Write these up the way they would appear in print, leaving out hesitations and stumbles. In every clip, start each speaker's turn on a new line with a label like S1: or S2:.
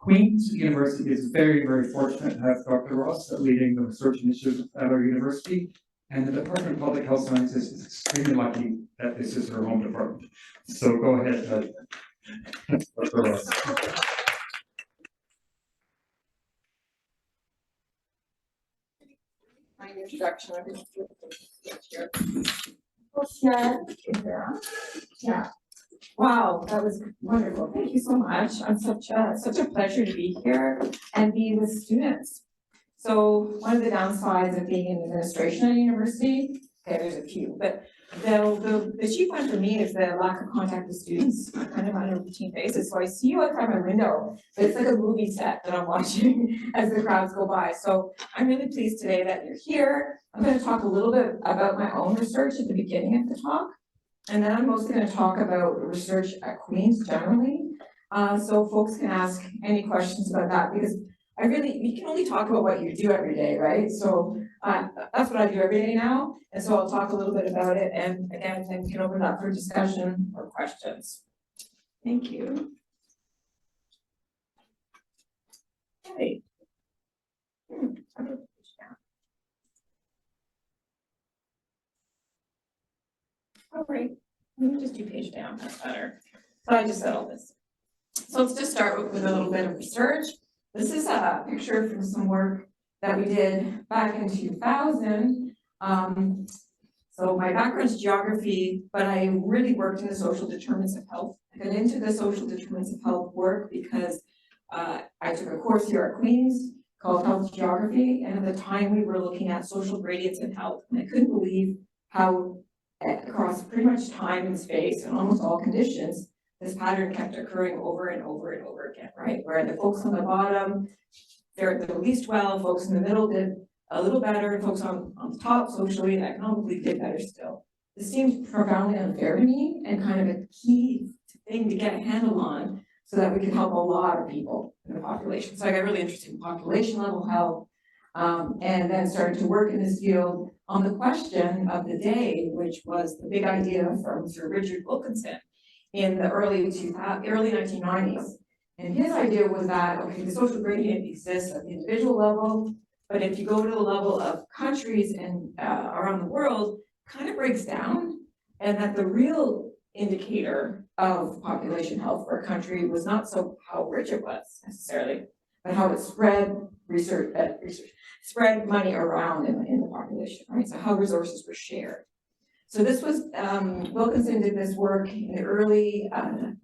S1: Queen's University is very, very fortunate to have Dr. Ross leading the research initiative at our university. And the Department of Public Health Sciences is extremely lucky that this is her home department. So go ahead, Dr. Ross.
S2: My introduction. Yeah. Wow, that was wonderful. Thank you so much. I'm such a pleasure to be here and be with students. So one of the downsides of being in administration at a university, okay, there's a few, but the chief one for me is the lack of contact with students, kind of on a routine basis. So I see you outside my window, but it's like a movie set that I'm watching as the crowds go by. So I'm really pleased today that you're here. I'm going to talk a little bit about my own research at the beginning of the talk. And then I'm mostly going to talk about research at Queen's generally. So folks can ask any questions about that because we can only talk about what you do every day, right? So that's what I do every day now. And so I'll talk a little bit about it. And again, then we can open it up for discussion or questions. Thank you. Okay. All right, let me just do page down, that's better. So I just said all this. So let's just start with a little bit of research. This is a picture from some work that we did back in 2000. So my background is geography, but I really worked in the social determinants of health. I got into the social determinants of health work because I took a course here at Queen's called Health Geography, and at the time we were looking at social gradients in health, and I couldn't believe how across pretty much time and space and almost all conditions, this pattern kept occurring over and over and over again, right? Where the folks on the bottom fared the least well, folks in the middle did a little better, and folks on the top socially and economically did better still. This seemed profoundly unfair to me and kind of a key thing to get a handle on so that we could help a lot of people in the population. So I got really interested in population level health and then started to work in this field on the question of the day, which was the big idea from Sir Richard Wilkinson in the early 1990s. And his idea was that, okay, the social gradient exists at the individual level, but if you go to the level of countries and around the world, kind of breaks down, and that the real indicator of population health for a country was not so how rich it was necessarily, but how it spread spread money around in the population, right? So how resources were shared. So this was, Wilkinson did this work in the early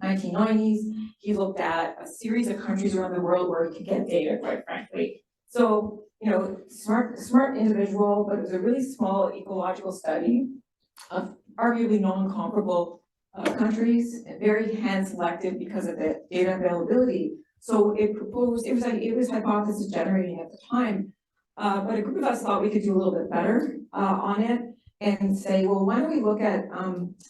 S2: 1990s. He looked at a series of countries around the world where he could get data, quite frankly. So, you know, smart individual, but it was a really small ecological study of arguably non-comparable countries, very hand-selected because of the data availability. So it was hypothesis generating at the time, but a group of us thought we could do a little bit better on it and say, well, why don't we look at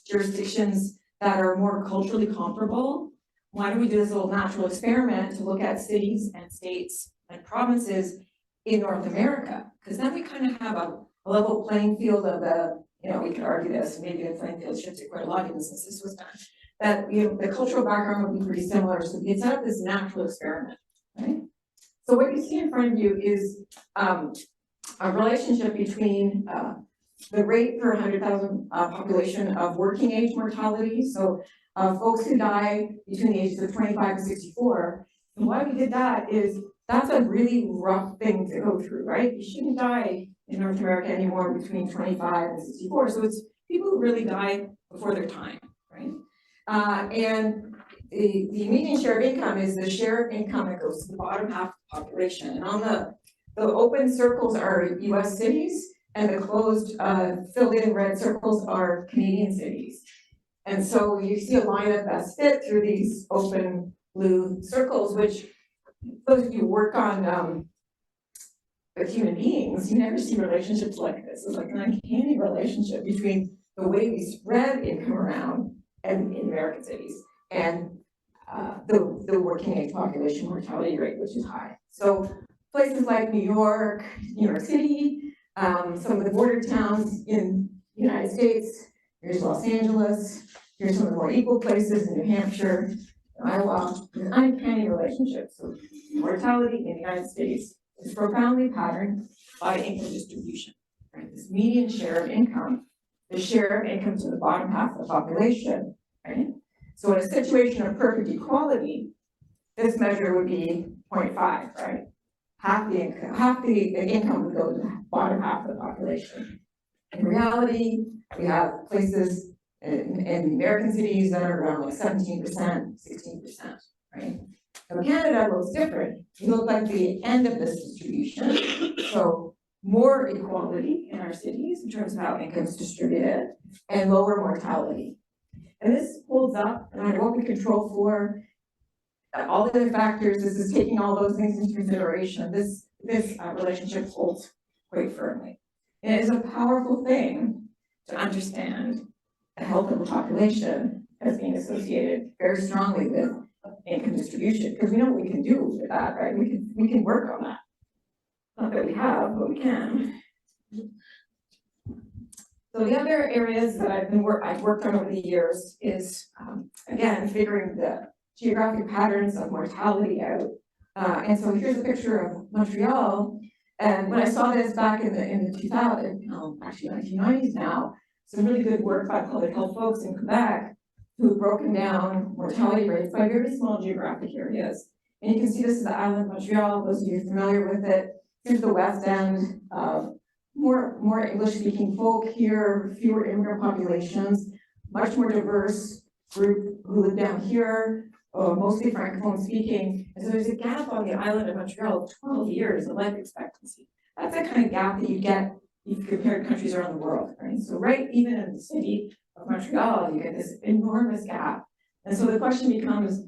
S2: jurisdictions that are more culturally comparable? Why don't we do this little natural experiment to look at cities and states and provinces in North America? Because then we kind of have a level playing field of the, you know, we could argue this, maybe the playing field shifted quite a lot even since this was done, that, you know, the cultural background would be pretty similar. So we had set up this natural experiment, right? So what you see in front of you is a relationship between the rate per 100,000 population of working age mortality. So folks who die between the ages of 25 and 64. And why we did that is that's a really rough thing to go through, right? You shouldn't die in North America anymore between 25 and 64. So it's people who really die before their time, right? And the median share of income is the share of income that goes to the bottom half of the population. And on the open circles are US cities, and the closed, filled in red circles are Canadian cities. And so you see a line of best fit through these open blue circles, which those of you who work on with human beings, you never see relationships like this. It's like an uncanny relationship between the way we spread income around and in American cities and the working age population mortality rate, which is high. So places like New York City, some of the border towns in the United States, here's Los Angeles, here's some of the more equal places in New Hampshire, in Iowa, is an uncanny relationship. So mortality in the United States is profoundly patterned by income distribution, right? This median share of income, the share of income to the bottom half of the population, right? So in a situation of perfect equality, this measure would be 0.5, right? Half the income would go to the bottom half of the population. In reality, we have places in American cities that are around like 17%, 16%, right? So Canada looks different. We look like the end of this distribution. So more equality in our cities in terms of how income is distributed and lower mortality. And this holds up no matter what we control for, all the other factors. This is taking all those things into consideration. This relationship holds quite firmly. And it is a powerful thing to understand the health of the population as being associated very strongly with income distribution, because we know what we can do with that, right? We can work on that. Not that we have, but we can. So the other areas that I've worked on over the years is, again, figuring the geographic patterns of mortality out. And so here's a picture of Montreal. And when I saw this back in the 1990s now, some really good work by public health folks in Quebec who have broken down mortality rates by very small geographic areas. And you can see this is the island of Montreal. Those of you familiar with it. Here's the West End. More English-speaking folk here, fewer immigrant populations, much more diverse group who live down here, mostly Francophone speaking. And so there's a gap on the island of Montreal of 12 years of life expectancy. That's the kind of gap that you get if you compare countries around the world, right? So right even in the city of Montreal, you get this enormous gap. And so the question becomes,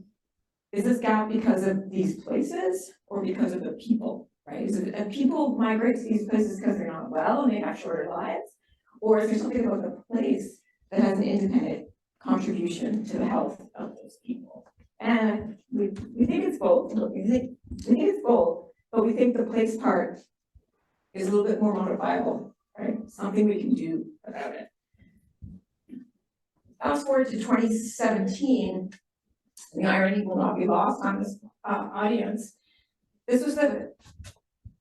S2: is this gap because of these places or because of the people? Right? Is it people migrate to these places because they're not well and they have shorter lives? Or is there something about the place that has an independent contribution to the health of those people? And we think it's both. We think it's both, but we think the place part is a little bit more modifiable, right? Something we can do about it. Fast forward to 2017, the irony will not be lost on this audience. This was the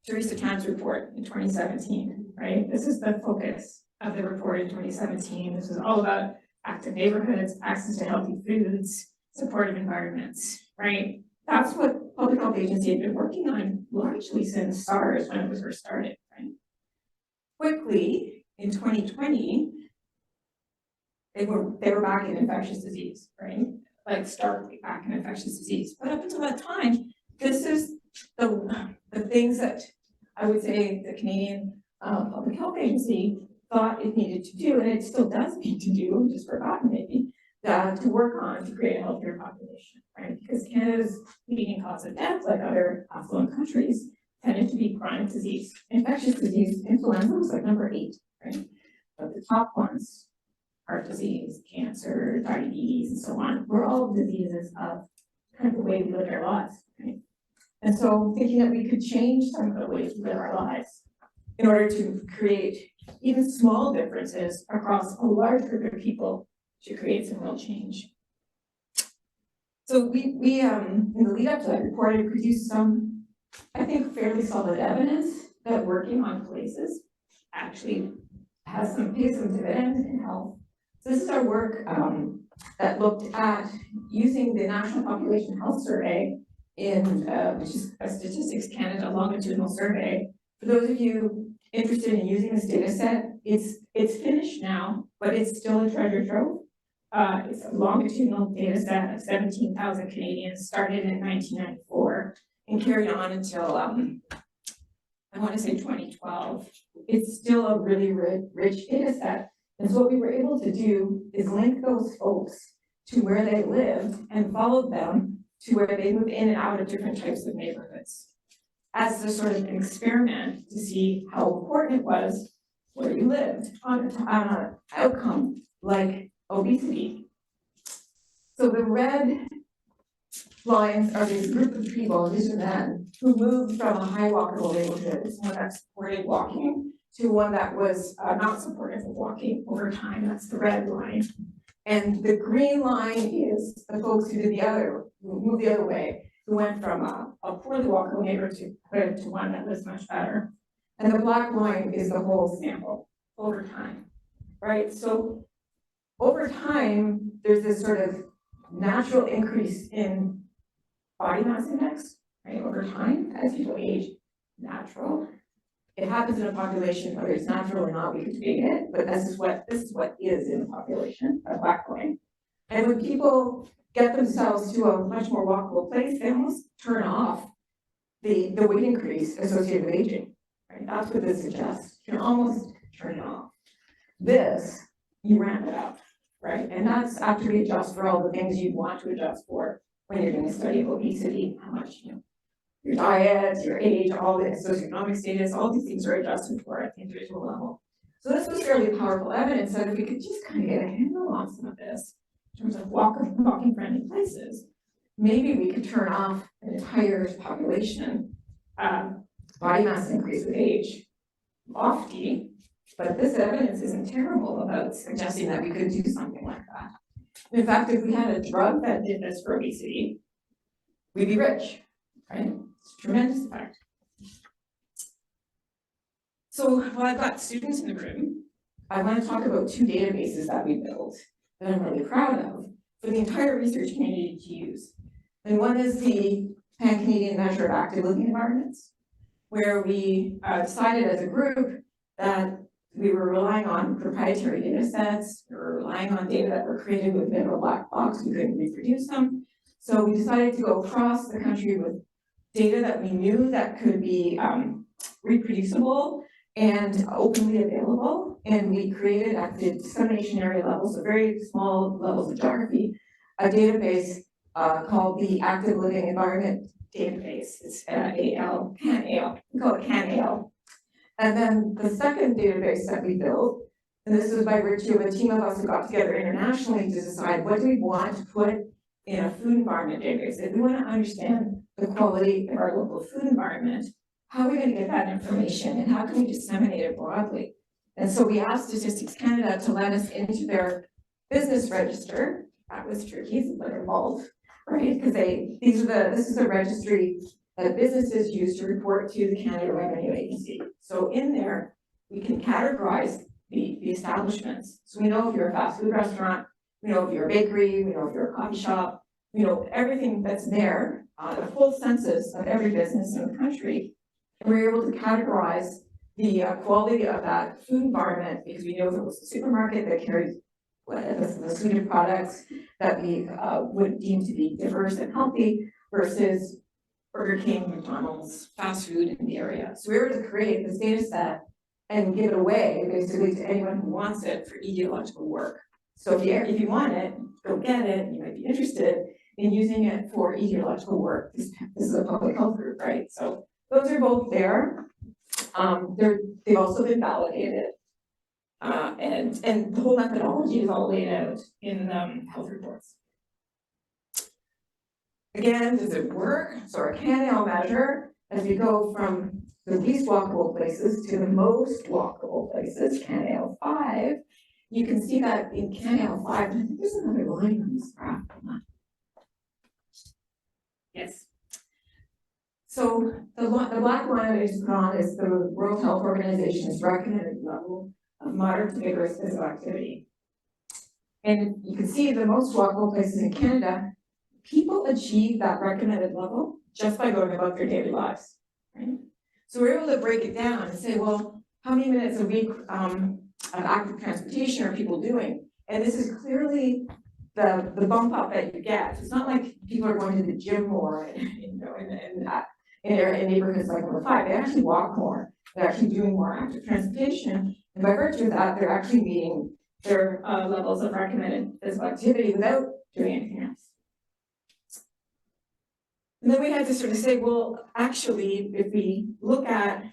S2: Teresa Tan's report in 2017, right? This is the focus of the report in 2017. This was all about active neighborhoods, access to healthy foods, supportive environments, right? That's what public health agency had been working on largely since SARS when it was first started, right? Quickly, in 2020, they were back in infectious disease, right? Like starkly back in infectious disease. But up until that time, this is the things that I would say the Canadian Public Health Agency thought it needed to do, and it still does need to do, just forgotten maybe, to work on to create a healthier population, right? Because Canada's leading cause of death, like other affluent countries, tended to be chronic disease. Infectious disease, influenza was like number 8, right? But the top ones, heart disease, cancer, diabetes, and so on, were all diseases of kind of the way we live our lives, right? And so thinking that we could change some of the ways we live our lives in order to create even small differences across a large group of people to create some real change. So we in the lead up to that report, I produced some, I think, fairly solid evidence that working on places actually pays some dividends in health. So this is our work that looked at using the National Population Health Survey which is a Statistics Canada longitudinal survey. For those of you interested in using this data set, it's finished now, but it's still a treasure trove. It's a longitudinal data set of 17,000 Canadians, started in 1994 and carried on until, I want to say 2012. It's still a really rich data set. And so what we were able to do is link those folks to where they lived and followed them to where they move in and out of different types of neighborhoods as a sort of an experiment to see how important it was where you lived on an outcome like obesity. So the red lines are this group of people, these are men, who moved from a high walkable neighborhood, one that supported walking, to one that was not supportive of walking over time. That's the red line. And the green line is the folks who moved the other way, who went from a poorly walkable neighborhood to one that was much better. And the black line is the whole sample over time, right? So over time, there's this sort of natural increase in body mass index, right? Over time, as people age, natural. It happens in a population, whether it's natural or not, we could debate it, but this is what is in the population, a black line. And when people get themselves to a much more walkable place, they almost turn off the weight increase associated with aging, right? That's what this suggests. You can almost turn it off. This, you ramp it up, right? And that's after we adjust for all the things you'd want to adjust for when you're doing a study of obesity, how much, your diet, your age, all the socioeconomic status, all these things are adjusted for at the individual level. So this was fairly powerful evidence that if we could just kind of get a handle on some of this, in terms of walking friendly places, maybe we could turn off an entire population, body mass increase with age, lofty, but this evidence isn't terrible about suggesting that we could do something like that. In fact, if we had a drug that did this for obesity, we'd be rich, right? It's a tremendous effect. So while I've got students in the room, I want to talk about two databases that we built that I'm really proud of for the entire research community to use. And one is the Pan-Canadian Measure of Active Living Environments, where we decided as a group that we were relying on proprietary data sets, we were relying on data that were created with a bit of a black box, we couldn't reproduce them. So we decided to go across the country with data that we knew that could be reproducible and openly available. And we created at the dissemination area level, so very small levels of geography, a database called the Active Living Environment Database. It's CAN-AL, we call it CAN-AL. And then the second database that we built, and this was by virtue of a team of us who got together internationally to decide what do we want to put in a food environment database. If we want to understand the quality of our local food environment, how are we going to get that information and how can we disseminate it broadly? And so we asked Statistics Canada to let us into their business register. That was tricky, it's like a vault, right? Because this is a registry that businesses use to report to the Canada Revenue Agency. So in there, we can categorize the establishments. So we know if you're a fast food restaurant, we know if you're a bakery, we know if you're a coffee shop, we know everything that's there, a full census of every business in the country. And we're able to categorize the quality of that food environment because we know if it was a supermarket that carries the suite of products that we would deem to be diverse and healthy versus Burger King, McDonald's, fast food in the area. So we were able to create this data set and give it away basically to anyone who wants it for ideological work. So if you want it, go get it, you might be interested in using it for ideological work. This is a public health group, right? So those are both there. They've also been validated. And the whole methodology is all laid out in health reports. Again, does it work? So our CAN-AL measure, as we go from the least walkable places to the most walkable places, CAN-AL 5, you can see that in CAN-AL 5, and I think there's another line on this graph. Yes. So the black line I just put on is the World Health Organization's recommended level of moderate to vigorous physical activity. And you can see the most walkable places in Canada, people achieve that recommended level just by going about their daily lives, right? So we're able to break it down and say, well, how many minutes a week of active transportation are people doing? And this is clearly the bump up that you get. It's not like people are going to the gym more, in neighborhoods like number 5. They actually walk more. They're actually doing more active transportation. And by virtue of that, they're actually meeting their levels of recommended physical activity without doing anything else. And then we had to sort of say, well, actually, if we look at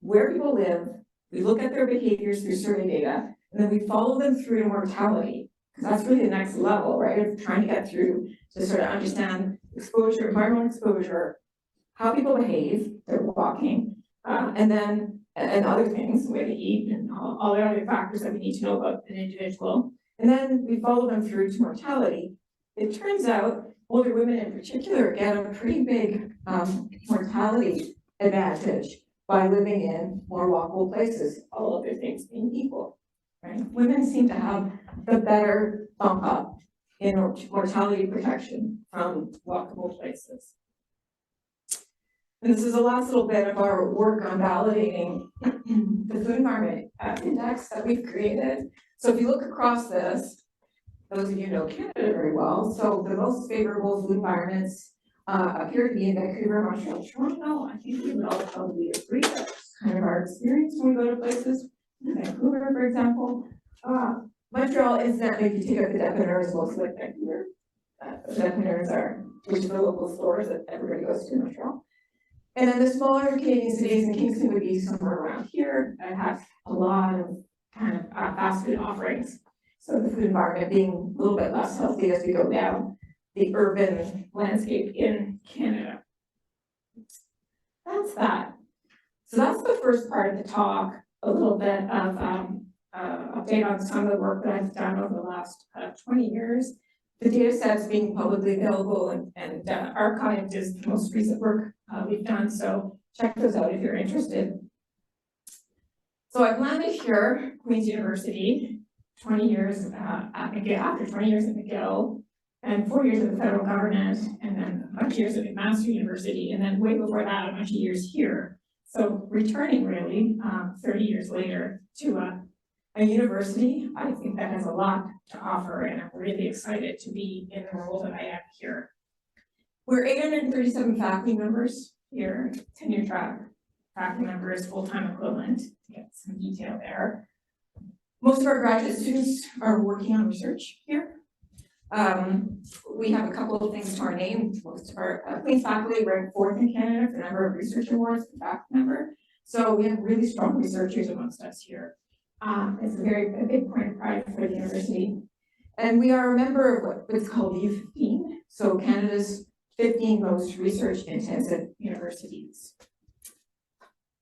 S2: where people live, we look at their behaviors through survey data, and then we follow them through to mortality, because that's really the next level, right? Of trying to get through to sort of understand exposure, environmental exposure, how people behave, they're walking, and other things, the way they eat, and all the other factors that we need to know about an individual. And then we follow them through to mortality. It turns out older women in particular get a pretty big mortality advantage by living in more walkable places, all other things being equal, right? Women seem to have the better bump up in mortality protection from walkable places. And this is the last little bit of our work on validating the food environment index that we've created. So if you look across this, those of you know Canada very well, so the most favorable food environments appear to be in Vancouver, Montreal, Toronto. I think we would all probably agree that's kind of our experience when we go to places. Vancouver, for example. Montreal, incidentally, if you take out the dépanneurs, mostly like Vancouver. The dépanneurs are, which are the local stores that everybody goes to in Montreal. And then the smaller Canadian cities, and Kingston would be somewhere around here, that have a lot of kind of fast food offerings. So the food environment being a little bit less healthy as we go down the urban landscape in Canada. That's that. So that's the first part of the talk, a little bit of update on some of the work that I've done over the last 20 years. The data sets being publicly available and archived is the most recent work we've done, so check those out if you're interested. So I've landed here, Queen's University, 20 years at McGill, after 20 years at McGill, and 4 years at the federal government, and then a bunch of years at McMaster University, and then way before that, a bunch of years here. So returning really, 30 years later to a university, I think that has a lot to offer, and I'm really excited to be in the role that I am here. We're 837 faculty members here, tenure track faculty members, full-time equivalent, to get some detail there. Most of our graduate students are working on research here. We have a couple of things to our name. Most of our Queen's faculty ranked 4th in Canada for the number of research awards per faculty member. So we have really strong researchers amongst us here. It's a big point of pride for the university. And we are a member of what's called U15, so Canada's 15 most research intensive universities.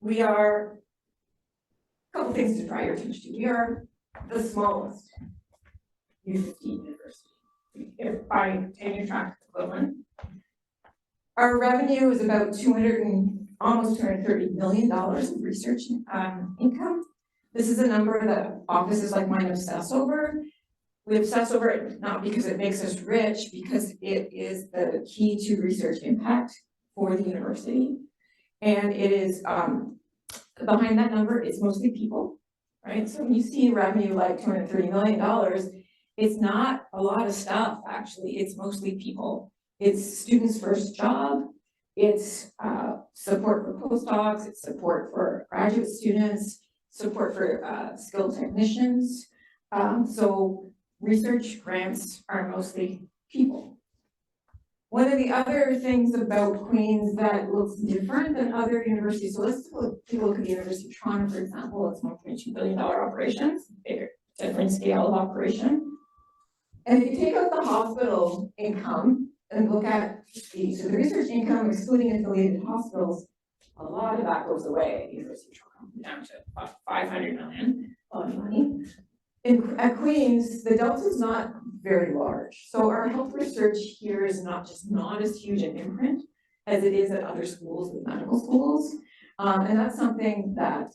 S2: We are, a couple things to draw your attention to. We are the smallest U15 university by tenure track equivalent. Our revenue is about almost $230 million of research income. This is a number that offices like mine obsess over. We obsess over it not because it makes us rich, because it is the key to research impact for the university. And it is, behind that number is mostly people, right? So when you see revenue like $230 million, it's not a lot of stuff, actually. It's mostly people. It's students' first job. It's support for postdocs. It's support for graduate students, support for skilled technicians. So research grants are mostly people. One of the other things about Queen's that looks different than other universities, so let's take a look at the University of Toronto, for example. It's $1.2 billion operations, bigger, different scale of operation. And if you take out the hospital income and look at the research income excluding affiliated hospitals, a lot of that goes away at the University of Toronto, down to about $500 million of money. At Queen's, the delta is not very large. So our health research here is not as huge an imprint as it is at other schools with medical schools. And that's something that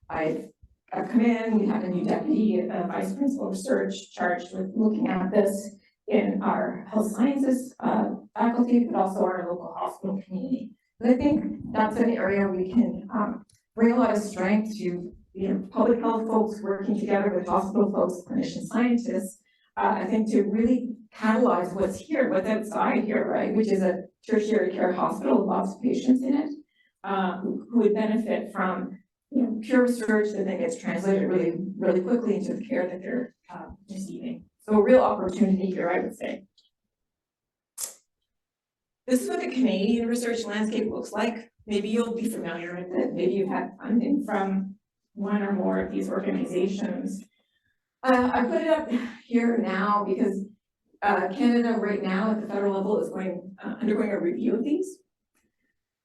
S2: I've come in. We have a new deputy vice principal of research charged with looking at this in our health sciences faculty, but also our local hospital community. And I think that's an area we can bring a lot of strength to, public health folks working together with hospital folks, clinician scientists, I think to really catalyze what's here, what's outside here, right? Which is a tertiary care hospital with lots of patients in it, who would benefit from pure research that then gets translated really, really quickly into the care that they're receiving. So a real opportunity here, I would say. This is what the Canadian research landscape looks like. Maybe you'll be familiar with it. Maybe you've had funding from one or more of these organizations. I put it up here now because Canada right now at the federal level is undergoing a review of these.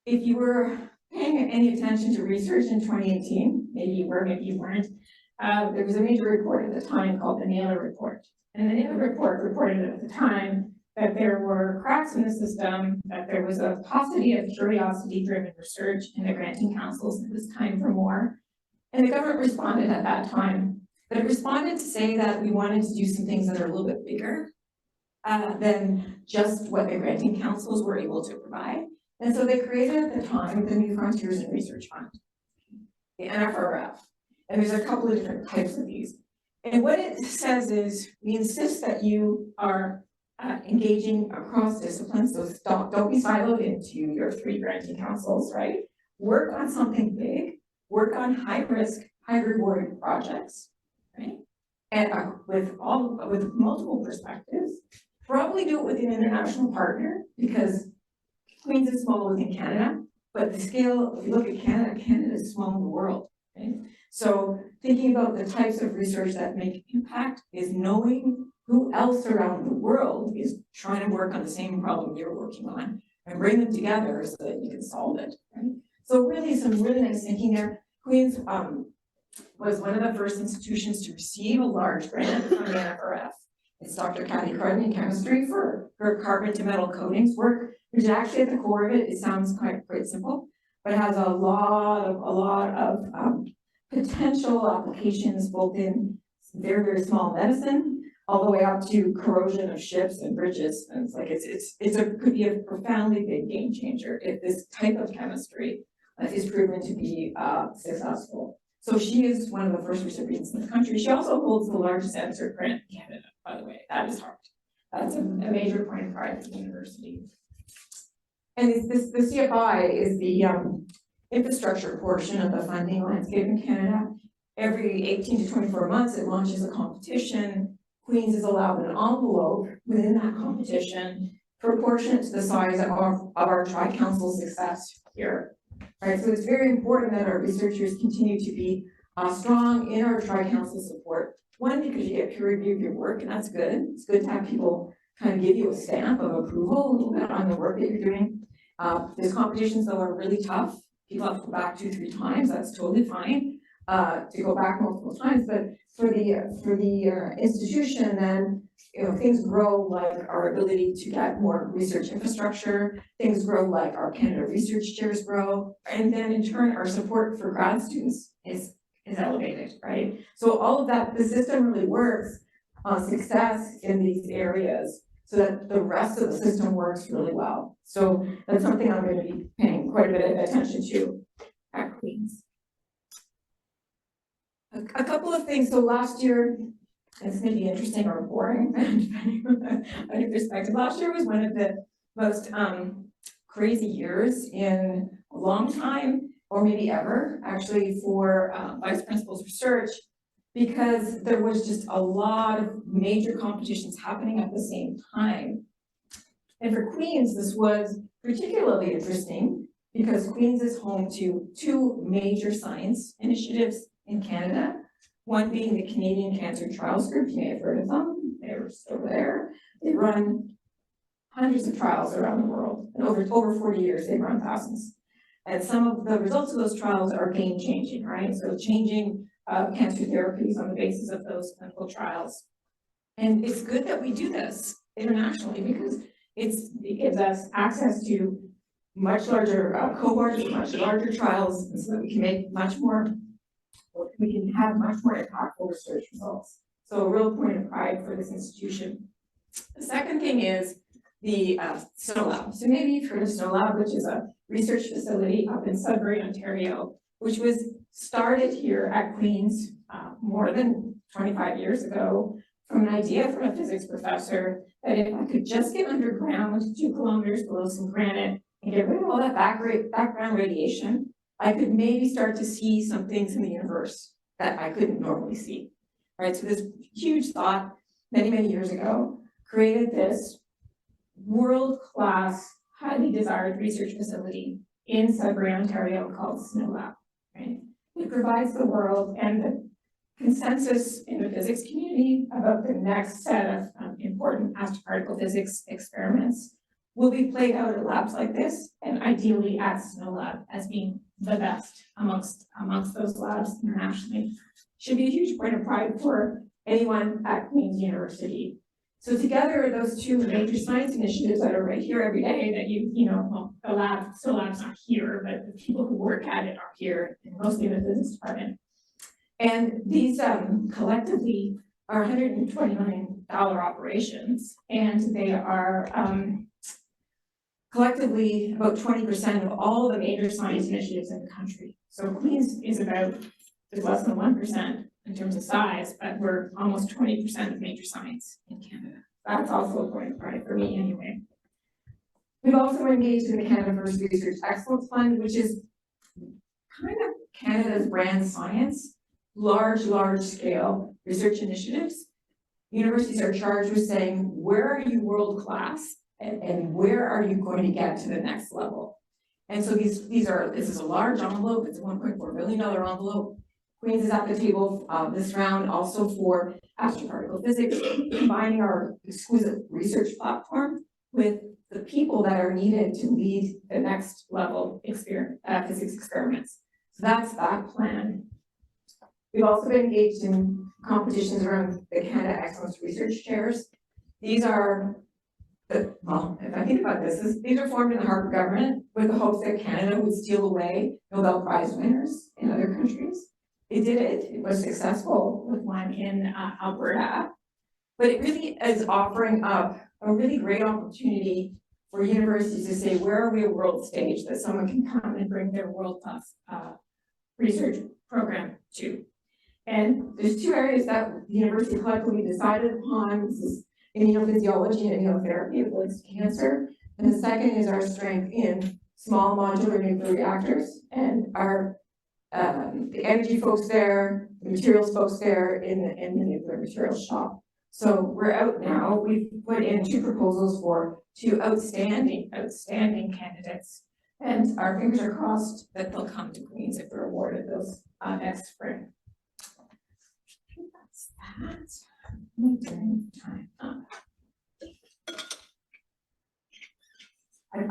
S2: If you were paying any attention to research in 2018, maybe you were, maybe you weren't, there was a major report at the time called the Naylor Report. And the Naylor Report reported at the time that there were cracks in the system, that there was a paucity of curiosity-driven research in the granting councils, and it was time for more. And the government responded at that time, but it responded to say that we wanted to do some things that are a little bit bigger than just what the granting councils were able to provide. And so they created at the time the New Frontiers in Research Fund, the NFRF. And there's a couple of different types of these. And what it says is, we insist that you are engaging across disciplines, so don't be siloed into your 3 granting councils, right? Work on something big, work on high risk, high reward projects, right? And with multiple perspectives, probably do it with an international partner, because Queen's is small within Canada, but the scale, if you look at Canada, Canada is small in the world, right? So thinking about the types of research that make impact is knowing who else around the world is trying to work on the same problem you're working on and bring them together so that you can solve it, right? So really some really nice thinking there. Queen's was one of the first institutions to receive a large grant from the NFRF. It's Dr. Kathy Crudden in chemistry for her carbon to metal coatings work, which actually at the core of it, it sounds quite simple, but it has a lot of potential applications, both in very, very small medicine, all the way up to corrosion of ships and bridges. And it's like, could be a profoundly big game changer if this type of chemistry is proven to be successful. So she is one of the first recipients in the country. She also holds the largest answer grant in Canada, by the way. That is hard. That's a major point of pride for the university. And the CFI is the infrastructure portion of the funding landscape in Canada. Every 18 to 24 months, it launches a competition. Queen's is allowed an envelope within that competition proportionate to the size of our tri-council success here. Right, so it's very important that our researchers continue to be strong in our tri-council support. One, because you get peer review of your work, and that's good. It's good to have people kind of give you a stamp of approval a little bit on the work that you're doing. These competitions, though, are really tough. People have to go back 2-3 times. That's totally fine to go back multiple times. But for the institution, then things grow like our ability to get more research infrastructure. Things grow like our Canada Research Chairs grow, and then in turn, our support for grad students is elevated, right? So all of that, the system really works on success in these areas, so that the rest of the system works really well. So that's something I'm going to be paying quite a bit of attention to at Queen's. A couple of things. So last year, this may be interesting or boring, depending on your perspective. Last year was one of the most crazy years in a long time, or maybe ever, actually, for vice principals research, because there was just a lot of major competitions happening at the same time. And for Queen's, this was particularly interesting because Queen's is home to 2 major science initiatives in Canada. One being the Canadian Cancer Trials Group. You may have heard of them. They're still there. They run hundreds of trials around the world. And over 40 years, they've run thousands. And some of the results of those trials are game-changing, right? So changing cancer therapies on the basis of those clinical trials. And it's good that we do this internationally because it gives us access to much larger cohorts, much larger trials, and so that we can make we can have much more impactful research results. So a real point of pride for this institution. The second thing is the Snow Lab. So maybe you've heard of Snow Lab, which is a research facility up in Sudbury, Ontario, which was started here at Queen's more than 25 years ago from an idea from a physics professor that if I could just get underground 2 kilometers below some granite and get rid of all that background radiation, I could maybe start to see some things in the universe that I couldn't normally see, right? So this huge thought many, many years ago created this world-class, highly desired research facility in Sudbury, Ontario called Snow Lab, right? It provides the world and the consensus in the physics community about the next set of important astroparticle physics experiments
S3: will be played out at labs like this, and ideally at Snow Lab as being the best amongst those labs internationally. Should be a huge point of pride for anyone at Queen's University. So together, those two major science initiatives that are right here every day that well, the lab, Snow Lab's not here, but the people who work at it are here, and mostly the business department. And these collectively are $120 million operations, and they are collectively about 20% of all the major science initiatives in the country. So Queens is less than 1% in terms of size, but we're almost 20% of major science in Canada. That's also a point of pride for me anyway. We've also engaged in the Canada First Research Excellence Fund, which is kind of Canada's brand science, large scale research initiatives. Universities are charged with saying, where are you world class and where are you going to get to the next level? And so this is a large envelope, it's a $1.4 billion envelope. Queens is at the table this round also for astroparticle physics, combining our exquisite research platform with the people that are needed to lead the next level physics experiments. So that's that plan. We've also been engaged in competitions around the Canada Excellence Research Chairs. These are, if I think about this, these are formed in the Harper government with the hopes that Canada would steal away Nobel Prize winners in other countries. It did it. It was successful with one in Alberta, but it really is offering up a really great opportunity for universities to say, where are we a world stage that someone can come and bring their world-class research program to? And there's two areas that the university collectively decided upon. This is immunophysiology and immunotherapy that links to cancer. And the second is our strength in small modular nuclear reactors and our the energy folks there, the materials folks there in the nuclear materials shop. So we're out now. We've put in 2 proposals for 2 outstanding candidates. And our fingers are crossed that they'll come to Queens if they're awarded those next spring. I think that's that. During time up.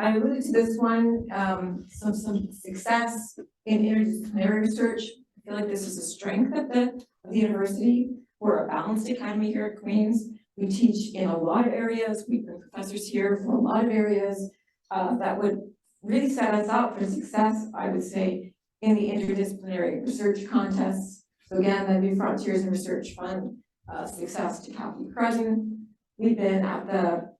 S3: I alluded to this one, some success in interdisciplinary research. I feel like this is a strength of the university. We're a balanced academy here at Queen's. We teach in a lot of areas. We've been professors here from a lot of areas that would really set us up for success, I would say, in the interdisciplinary research contests. So again, the New Frontiers in Research Fund success to Kathy Crescent. We've been at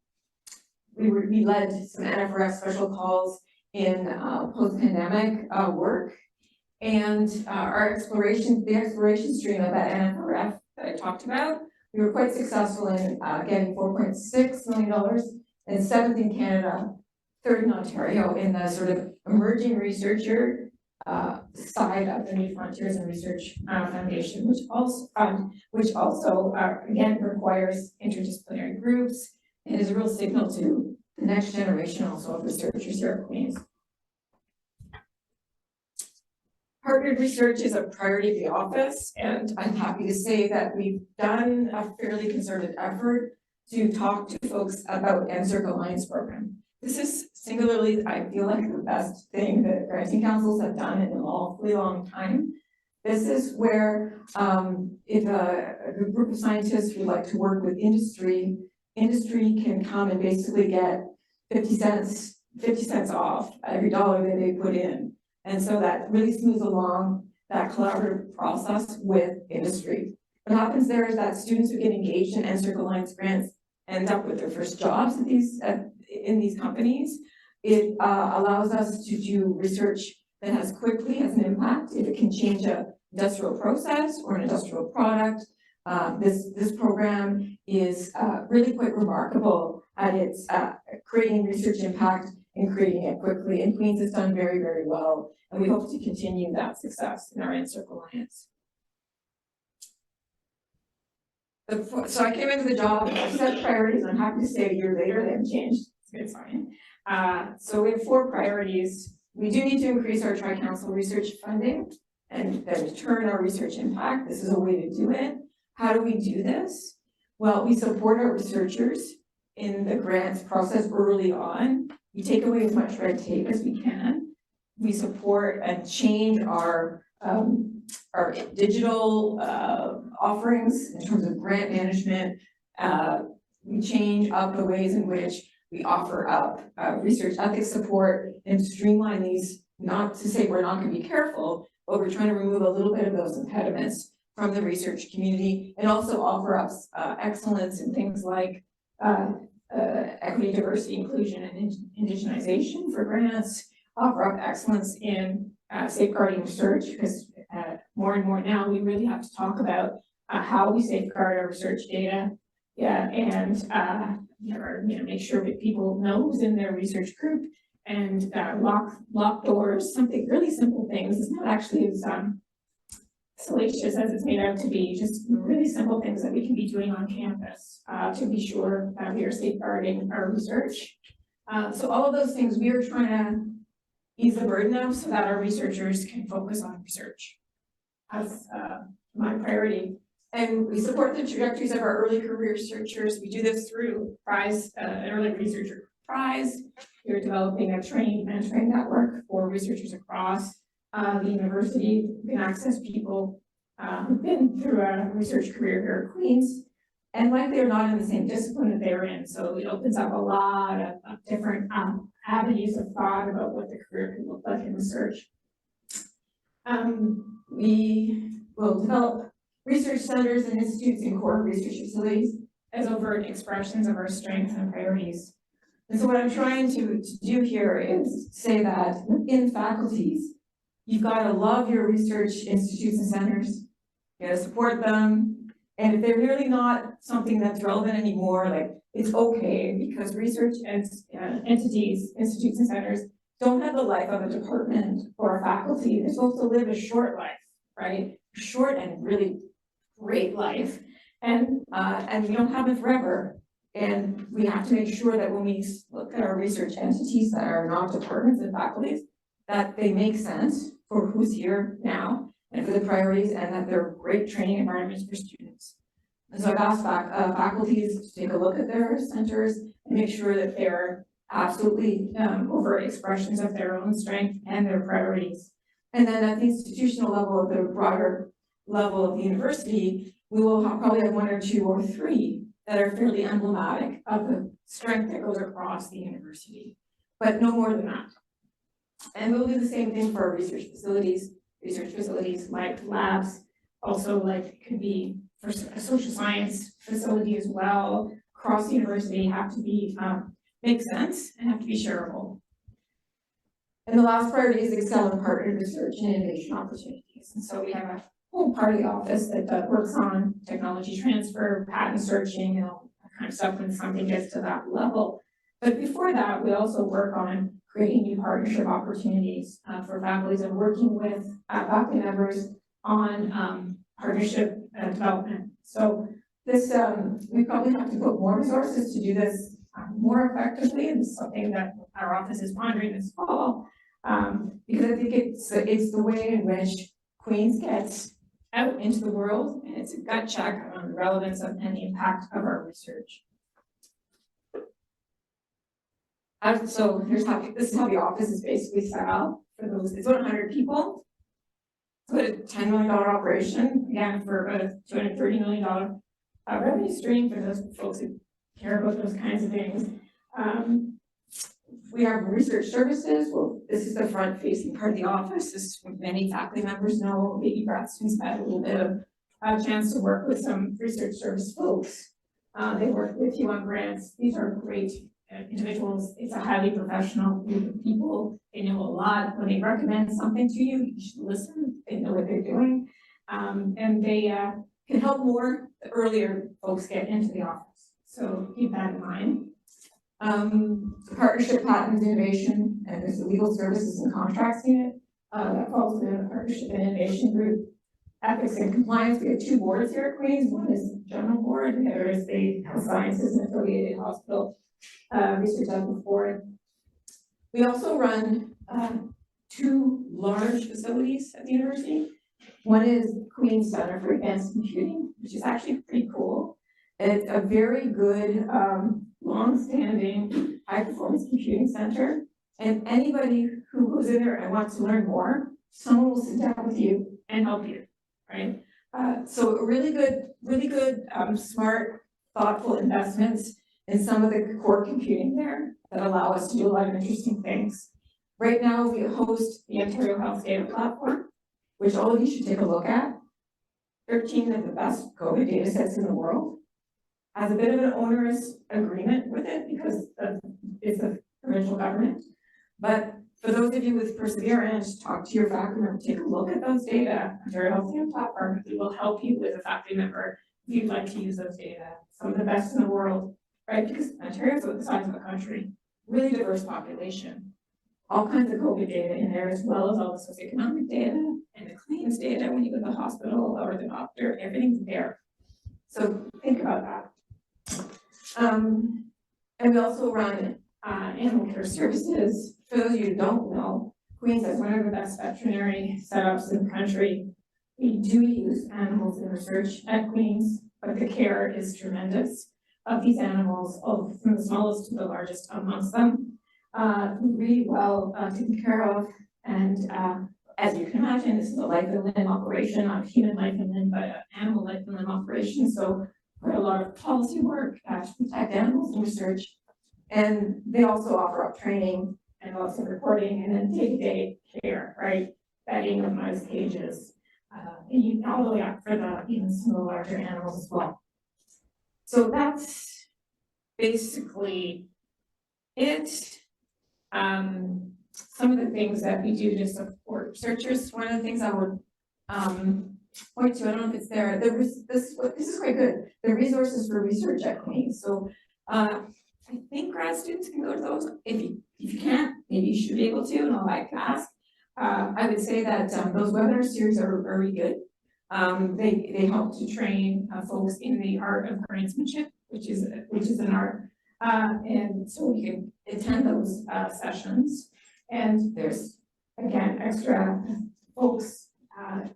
S3: we led some NFRF special calls in post-pandemic work, and the exploration stream of that NFRF that I talked about, we were quite successful in getting $4.6 million, and 7th in Canada, 3rd in Ontario in the sort of emerging researcher side of the New Frontiers in Research Foundation, which also again requires interdisciplinary groups and is a real signal to the next generation also of researchers here at Queen's. Partnered research is a priority of the office, and I'm happy to say that we've done a fairly concerted effort to talk to folks about NSERC Alliance program. This is singularly, I feel like, the best thing that granting councils have done in an awfully long time. This is where if a group of scientists would like to work with industry can come and basically get 50 cents off every dollar that they put in. And so that really smooths along that collaborative process with industry. What happens there is that students who get engaged in NSERC Alliance grants end up with their first jobs at in these companies. It allows us to do research that has an impact. If it can change an industrial process or an industrial product, this program is really quite remarkable at its creating research impact and creating it quickly. And Queen's has done very, very well, and we hope to continue that success in our NSERC Alliance. So I came into the job, I set priorities, and I'm happy to say a year later they haven't changed. It's a good sign. So we have 4 priorities. We do need to increase our tri-council research funding and then turn our research impact. This is a way to do it. How do we do this? Well, we support our researchers
S2: in the grants process early on. We take away as much red tape as we can. We support and change our digital offerings in terms of grant management. We change up the ways in which we offer up research ethics support and streamline these, not to say we're not going to be careful, but we're trying to remove a little bit of those impediments from the research community, and also offer up excellence in things like equity, diversity, inclusion, and indigenization for grants, offer up excellence in safeguarding research, because more and more now we really have to talk about how we safeguard our research data, and make sure that people know who's in their research group, and lock doors. Something really simple things. It's not actually as salacious as it's made out to be. Just really simple things that we can be doing on campus to be sure that we are safeguarding our research. So all of those things we are trying to ease the burden of, so that our researchers can focus on research as my priority. And we support the trajectories of our early career researchers. We do this through Prize, an early researcher prize. We're developing a training mentoring network for researchers across the university. We can access people who've been through a research career here at Queen's, and likely are not in the same discipline that they were in. So it opens up a lot of different avenues of thought about what the career can look like in research. We will develop research centers and institutes in core research facilities as overt expressions of our strengths and priorities. And so what I'm trying to do here is say that in faculties, you've got to love your research institutes and centers, you got to support them, and if they're really not something that's relevant anymore, like, it's okay, because research entities, institutes and centers don't have the life of a department or a faculty. They're supposed to live a short life, right? Short and really great life, and we don't have it forever. And we have to make sure that when we look at our research entities that are not departments and faculties, that they make sense for who's here now and for the priorities, and that they're great training environments for students. And so I've asked faculties to take a look at their centers and make sure that they're absolutely overt expressions of their own strength and their priorities. And then at the institutional level, at the broader level of the university, we will probably have one or two or three that are fairly emblematic of the strength that goes across the university, but no more than that. And we'll do the same thing for our research facilities like labs, also like could be for a social science facility as well. Across the university have to be, make sense and have to be shareable. And the last priority is excel in partnered research and innovation opportunities. And so we have a whole part of the office that works on technology transfer, patent searching, that kind of stuff when something gets to that level. But before that, we also work on creating new partnership opportunities for faculties and working with faculty members on partnership development. So this, we probably have to put more resources to do this more effectively, and it's something that our office is pondering this fall, because I think it's the way in which Queen's gets out into the world, and it's a gut check on the relevance of and the impact of our research. So this is how the office is basically set up for those. It's about 100 people. It's about a $10 million operation, again, for about a $230 million revenue stream for those folks who care about those kinds of things. We have research services. Well, this is the front-facing part of the office. This is what many faculty members know. Maybe grad students had a little bit of a chance to work with some research service folks. They work with you on grants. These are great individuals. It's a highly professional group of people. They know a lot. When they recommend something to you, you should listen. They know what they're doing. And they can help more the earlier folks get into the office. So keep that in mind. Partnership, patents, innovation, and there's the legal services and contracts unit that falls within the partnership and innovation group. Ethics and compliance, we have two boards here at Queen's. One is the general board, and the other is the health sciences and affiliated hospital research ethics board. We also run two large facilities at the university. One is Queen's Center for Advanced Computing, which is actually pretty cool. It's a very good
S3: long-standing high-performance computing center. And anybody who goes in there and wants to learn more, someone will sit down with you and help you, right? So really good, smart, thoughtful investments in some of the core computing there that allow us to do a lot of interesting things. Right now, we host the Ontario Health Data Platform, which all of you should take a look at. 13 of the best COVID data sets in the world. Has a bit of an onerous agreement with it because it's the provincial government. But for those of you with perseverance, talk to your faculty member, take a look at those data. Ontario Health Data Platform, it will help you with a faculty member if you'd like to use those data. Some of the best in the world, right? Because Ontario is about the size of a country, really diverse population. All kinds of COVID data in there, as well as all the socioeconomic data and the claims data when you go to the hospital or the doctor, everything's there. So think about that. And we also run animal care services. For those of you who don't know, Queens has one of the best veterinary setups in the country. We do use animals in research at Queens, but the care is tremendous of these animals, from the smallest to the largest amongst them. Really well taken care of, and as you can imagine, this is a life and limb operation, not a human life and limb, but an animal life and limb operation. So a lot of policy work to protect animals in research, and they also offer up training and lots of reporting, and then day-to-day care, right? Bedding of mouse cages, and all the way up for even some of the larger animals as well. So that's basically it. Some of the things that we do to support researchers. One of the things I would point to, I don't know if it's there. This is quite good. The resources for research at Queen's. So I think grad students can go to those. If you can't, maybe you should be able to, and I'll like to ask. I would say that those webinar series are very good. They help to train folks in the art of grantsmanship, which is an art. And so we can attend those sessions. And there's, again, extra folks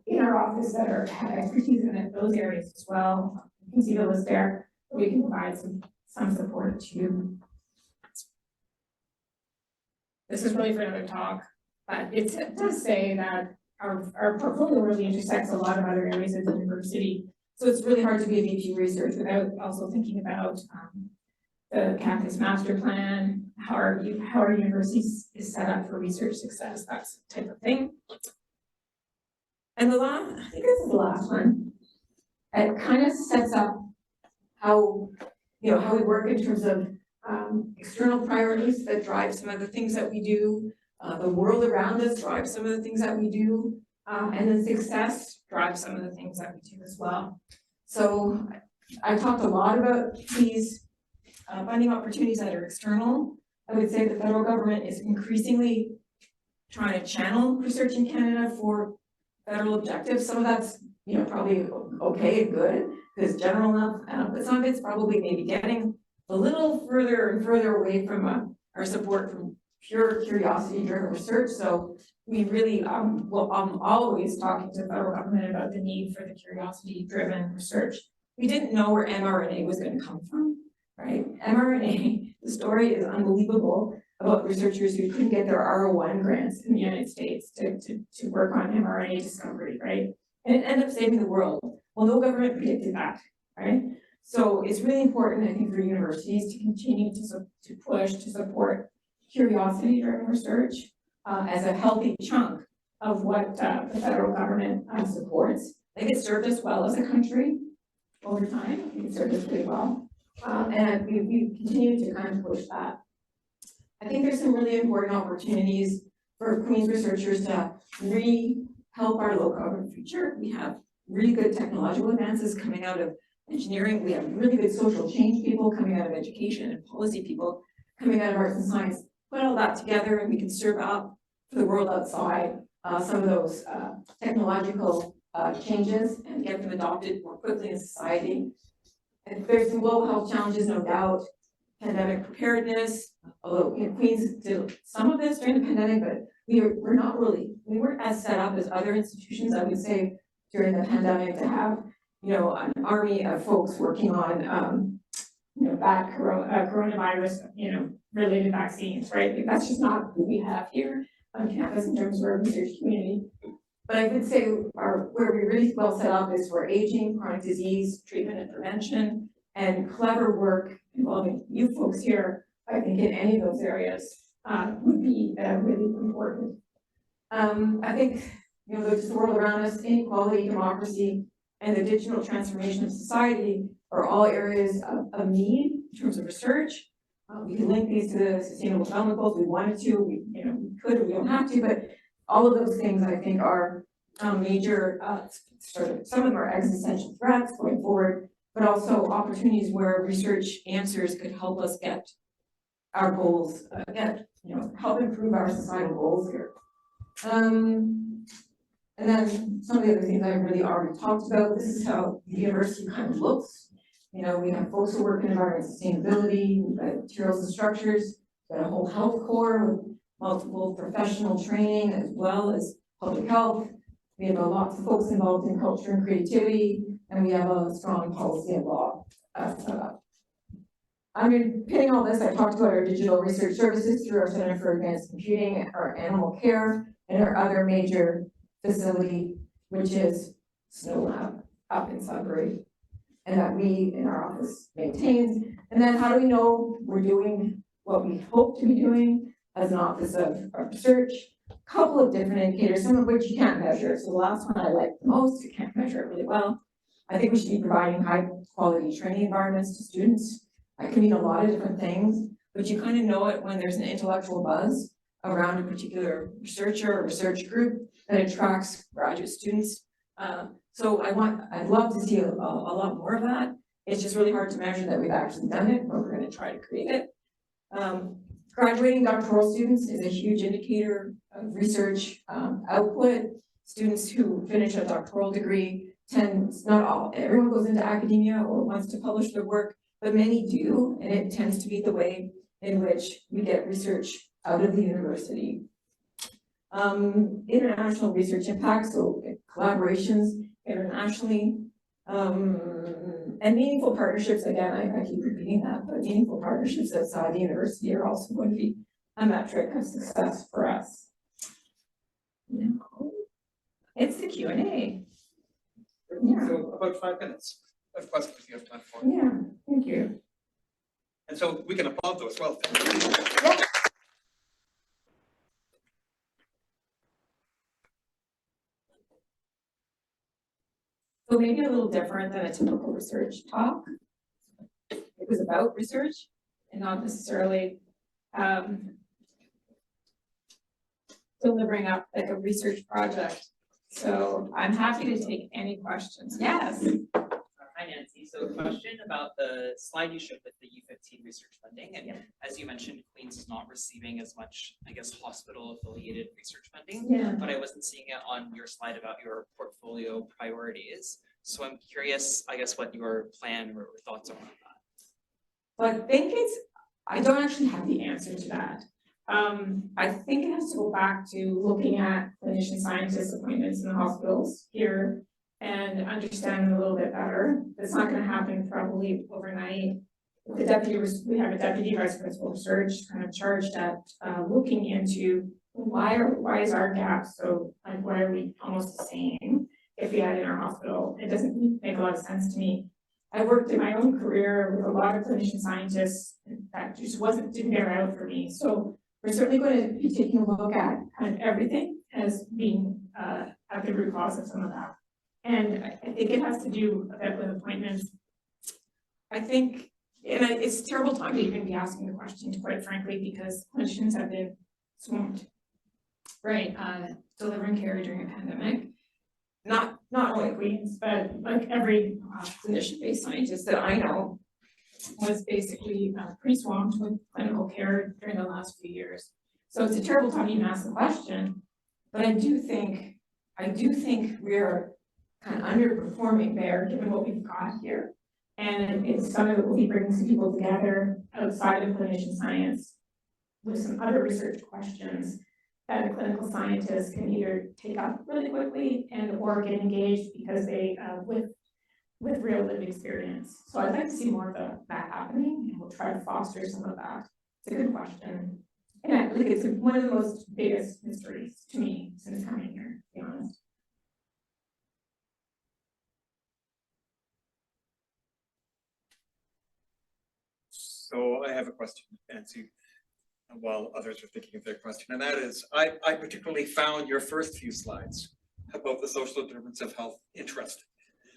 S3: in our office that have expertise in those areas as well. You can see the list there. We can provide some support to you. This is really for another talk, but it does say that our portfolio really intersects a lot of other areas of the university. So it's really hard to be a VP research without also thinking about the campus master plan, how our university is set up for research success, that type of thing. And I think this is the last one. It kind of sets up how we work in terms of external priorities that drive some of the things that we do. The world around us drives some of the things that we do, and then success drives some of the things that we do as well. So I talked a lot about these funding opportunities that are external. I would say the federal government is increasingly trying to channel research in Canada for federal objectives. Some of that's probably okay and good because it's general enough, but some of it's probably maybe getting a little further and further away from our support from pure curiosity-driven research. So we really, I'm always talking to the federal government about the need for the curiosity-driven research. We didn't know where mRNA was going to come from, right? mRNA, the story is unbelievable about researchers who couldn't get their R01 grants in the United States to work on mRNA discovery, right? And it ended up saving the world. Well, no government predicted that, right? So it's really important, I think, for universities to continue to push to support curiosity-driven research as a healthy chunk of what the federal government supports. I think it served us well as a country over time. I think it served us pretty well. And we continue to kind of push that. I think there's some really important opportunities for Queen's researchers to really help our low carbon future. We have really good technological advances coming out of engineering. We have really good social change people coming out of education and policy people coming out of arts and science. Put all that together and we can serve up for the world outside some of those technological changes and get them adopted more quickly in society. And there's some global health challenges, no doubt. Pandemic preparedness, although Queens did some of this during the pandemic, but we weren't as set up as other institutions, I would say, during the pandemic to have, an army of folks working on, coronavirus, related vaccines, right? Like, that's just not who we have here on campus in terms of our research community.
S2: But I would say where we're really well set up is for aging, chronic disease, treatment and prevention, and clever work involving you folks here. I think in any of those areas would be really important. I think, the world around us, inequality, democracy, and the digital transformation of society are all areas of need in terms of research. We can link these to the Sustainable Development Goals. We wanted to, we could, or we don't have to, but all of those things I think are major, some of them are existential threats going forward, but also opportunities where research answers could help us get our goals, help improve our societal goals here. And then some of the other things I really already talked about. This is how the university kind of looks. We have folks who work in environmental sustainability, we've got materials and structures, we've got a whole health core with multiple professional training as well as public health. We have lots of folks involved in culture and creativity, and we have a strong policy and law set up. Underpinning all this, I talked about our digital research services through our Center for Advanced Computing, our animal care, and our other major facility, which is Snow Lab up in Sudbury, and that we in our office maintains. And then how do we know we're doing what we hope to be doing as an office of research? A couple of different indicators, some of which you can't measure. So the last one I like the most, you can't measure it really well. I think we should be providing high quality training environments to students. That can mean a lot of different things, but you kind of know it when there's an intellectual buzz around a particular researcher or research group that attracts graduate students. So I'd love to see a lot more of that. It's just really hard to measure that we've actually done it, but we're going to try to create it. Graduating doctoral students is a huge indicator of research output. Students who finish a doctoral degree everyone goes into academia or wants to publish their work, but many do, and it tends to be the way in which we get research out of the university. International research impact, so collaborations internationally, and meaningful partnerships. Again, I keep repeating that, but meaningful partnerships outside the university are also going to be a metric of success for us. It's the Q&A. Yeah.
S4: So about 5 minutes of questions you have time for.
S2: Yeah, thank you.
S4: And so we can applaud those as well. Thank you.
S2: So maybe a little different than a typical research talk. It was about research and not necessarily delivering up like a research project. So I'm happy to take any questions. Yes.
S5: Hi Nancy, so a question about the slide you showed with the U15 research funding, and as you mentioned, Queens is not receiving as much, I guess, hospital affiliated research funding, but I wasn't seeing it on your slide about your portfolio priorities. So I'm curious, I guess, what your plan or thoughts are on that.
S3: So I don't actually have the answer to that. I think it has to go back to looking at clinician scientist appointments in the hospitals here and understand them a little bit better. It's not going to happen probably overnight. We have a deputy vice principal of research kind of charged at looking into why is our gap so, like, why are we almost the same if we had in our hospital? It doesn't make a lot of sense to me. I worked in my own career with a lot of clinician scientists that just didn't bear out for me. So we're certainly going to be taking a look at kind of everything as being at the root cause of some of that. And I think it has to do a bit with appointments. I think, and it's a terrible time to even be asking the question, quite frankly, because clinicians have been swamped, right? Delivering care during a pandemic. Not only Queens, but like every clinician-based scientist that I know was basically pretty swamped with clinical care during the last few years. So it's a terrible time to even ask the question, but I do think we're kind of underperforming there given what we've got here. And it's something that will be bringing some people together outside of clinician science with some other research questions that a clinical scientist can either take up really quickly and or get engaged because they with with real lived experience. So I'd like to see more of that happening, and we'll try to foster some of that. It's a good question. And I think it's one of the most biggest mysteries to me since coming here, to be honest.
S4: So I have a question, Nancy, while others are thinking of their question, and that is, I particularly found your first few slides about the social determinants of health interesting.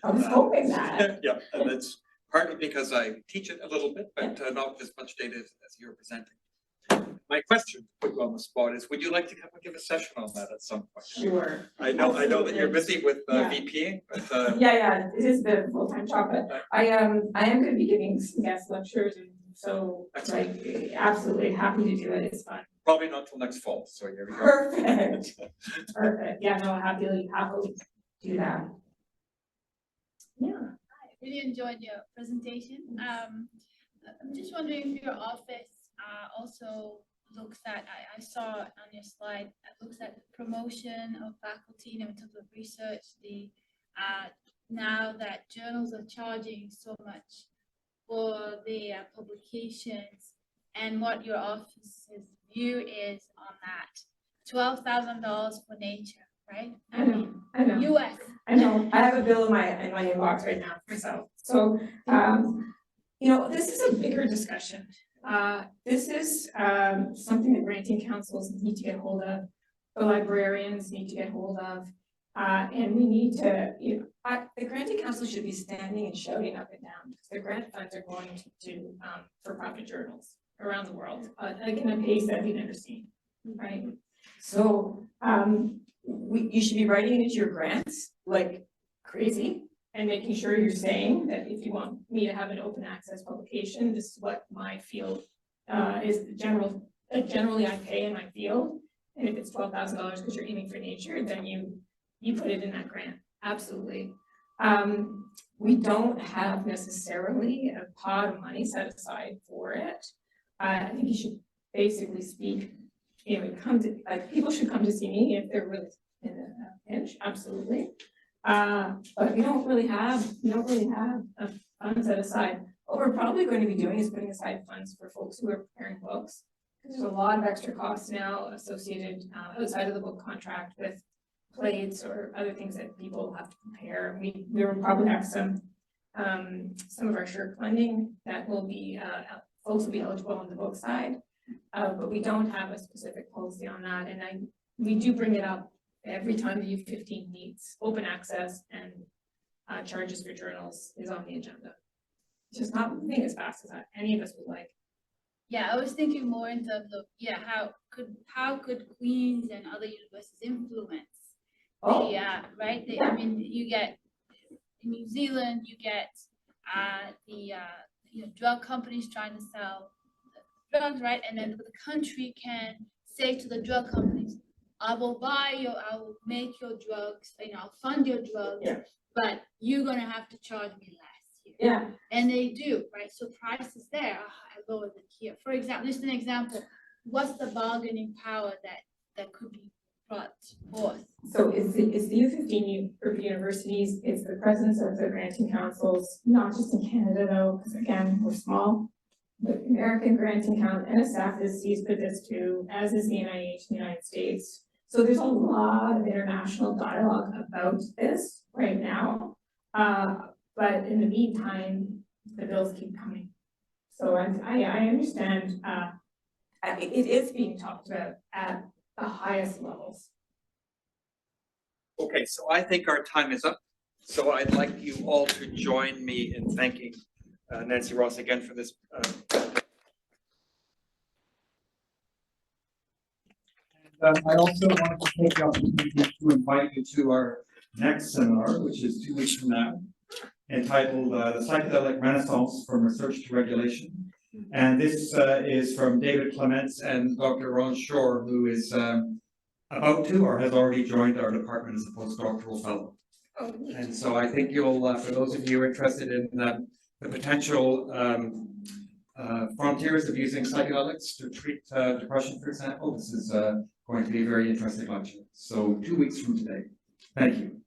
S3: I was hoping that.
S4: Yeah, and that's partly because I teach it a little bit, but not with as much data as you're presenting. My question, to put you on the spot, is would you like to come and give a session on that at some point?
S3: Sure.
S4: I know that you're busy with
S3: Yeah.
S4: VPing, but
S3: Yeah, it is the full-time job, but I am gonna be giving some guest lectures, and so like absolutely happy to do it. It's fun.
S4: probably not till next fall, so here we go.
S3: Perfect. Perfect. Yeah, no, happily do that. Yeah.
S6: I really enjoyed your presentation. I'm just wondering if your office also looks at, I saw on your slide, it looks at the promotion of faculty, in terms of research, now that journals are charging so much for the publications, and what your office's view is on that. $12,000 for Nature, right?
S3: I know.
S6: US.
S3: I know. I have a bill in my inbox right now myself. So, this is a bigger discussion. This is something that granting councils need to get hold of, the librarians need to get hold of, and we need to,
S2: The granting council should be standing and shouting up and down, because the grant funds are going to for-profit journals around the world,
S3: like in a pace that we've never seen, right?
S2: So, you should be writing it into your grants like crazy.
S3: And making sure you're saying that if you want me to have an open access publication, this is what my field is generally I pay in my field. And if it's $12,000 because you're aiming for Nature, then you put it in that grant. Absolutely. We don't have necessarily a pot of money set aside for it. I think you should basically speak, people should come to see me if they're really in a pinch, absolutely. But we don't really have a fund set aside. What we're probably going to be doing is putting aside funds for folks who are preparing books. There's a lot of extra costs now associated outside of the book contract with plates or other things that people have to prepare. We will probably have some of our shirt funding that will be folks will be eligible on the book side, but we don't have a specific policy on that. And we do bring it up every time the U15 meets. Open access and charges for journals is on the agenda. It's just not moving as fast as any of us would like.
S6: Yeah, I was thinking more in terms of how could Queen's and other universities influence right? I mean, you get in New Zealand, you get drug companies trying to sell drugs, right? And then the country can say to the drug companies, I will make your drugs, I'll fund your drugs, but you're gonna have to charge me less here.
S3: Yeah.
S6: And they do, right? So prices there are lower than here. For example, just an example, what's the bargaining power that could be brought forth?
S3: So it's the U15 group of universities, it's the presence of the granting councils, not just in Canada though, because again, we're small. The American Granting Council, NSF sees this too, as is the NIH in the United States. So there's a lot of international dialogue about this right now. But in the meantime, the bills keep coming. So I understand it is being talked about at the highest levels.
S4: Okay, so I think our time is up. So I'd like you all to join me in thanking Nancy Ross again for this.
S1: I also wanted to take the opportunity to invite you to our next seminar, which is 2 weeks from now, entitled The Psychedelic Renaissance from Research to Regulation. And this is from David Clements and Dr. Ron Shore, who is about to or has already joined our department as a postdoctoral fellow. And so I think you'll, for those of you who are interested in the potential frontiers of using psychedelics to treat depression, for example, this is going to be a very interesting lecture. So 2 weeks from today. Thank you.